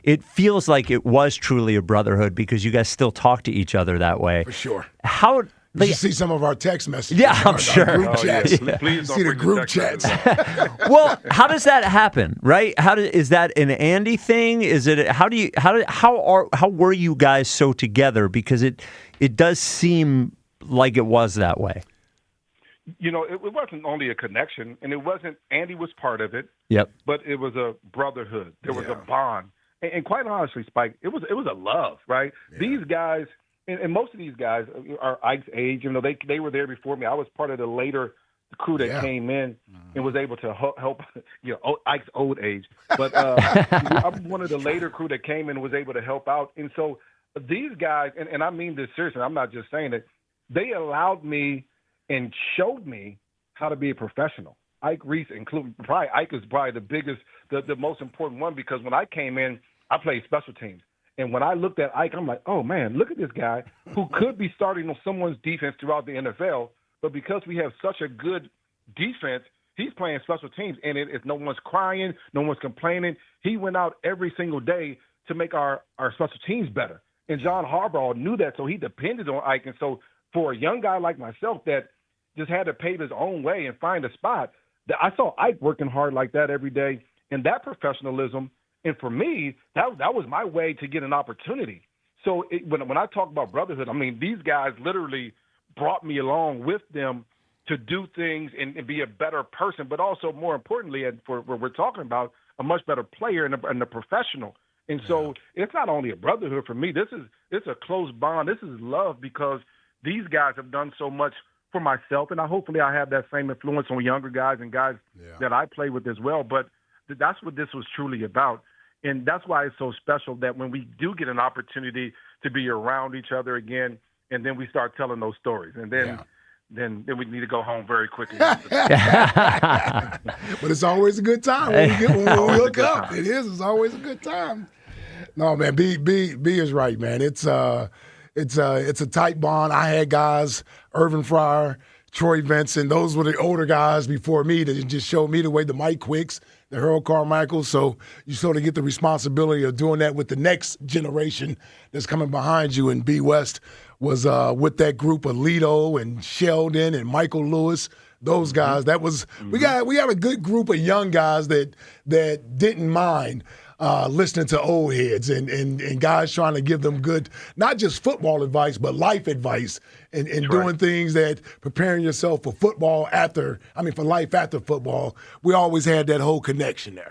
It feels like it was truly a brotherhood because you guys still talk to each other that way. For sure. How... Did you see some of our text messages? Yeah, I'm our sure. Group chats. Yeah. Please don't see the bring group text messages chats. up. Well, how does that happen, right? Is that an Andy thing? Is it how were you guys so together? Because it does seem like it was that way. It wasn't only a connection, and it wasn't. Andy was part of it. Yep. But it was a brotherhood. There was a bond, and quite honestly, Spike, it was a love, right? Yeah. These guys. And most of these guys are Ike's age. They were there before me. I was part of the later crew that came in and was able to help. Ike's old age, but I'm one of the later crew that came in and was able to help out. And so these guys, and I mean this seriously. I'm not just saying it. They allowed me and showed me how to be a professional. Ike Reese, including probably Ike, is probably the biggest, the most important one because when I came in, I played special teams. And when I looked at Ike, I'm like, oh, man, look at this guy who could be starting on someone's defense throughout the NFL. But because we have such a good defense, he's playing special teams. And if no one's crying, no one's complaining, he went out every single day to make our special teams better. And John Harbaugh knew that, so he depended on Ike. And so for a young guy like myself that just had to pave his own way and find a spot, I saw Ike working hard like that every day. And that professionalism, and for me, that was my way to get an opportunity. So when I talk about brotherhood, I mean, these guys literally brought me along with them to do things and be a better person, but also more importantly, and for what we're talking about, a much better player and a professional. And so it's not only a brotherhood for me. It's a close bond. This is love because these guys have done so much for myself, and hopefully I have that same influence on younger guys and guys that I play with as well. But that's what this was truly about. And that's why it's so special that when we do get an opportunity to be around each other again, and then we start telling those stories, and then we need to go home very quickly. But it's always a good time when we hook up. It's always a good time. No, man, B is right, man. It's a tight bond. I had guys, Irvin Fryer, Troy Vincent, those were the older guys before me that just showed me the way, the Mike Quicks, the Harold Carmichael. So you sort of get the responsibility of doing that with the next generation that's coming behind you. And B West was with that group of Lito and Sheldon and Michael Lewis. Those guys, that was we got a good group of young guys that didn't mind listening to old heads and guys trying to give them good, not just football advice, but life advice and doing things that preparing yourself for life after football. We always had that whole connection there.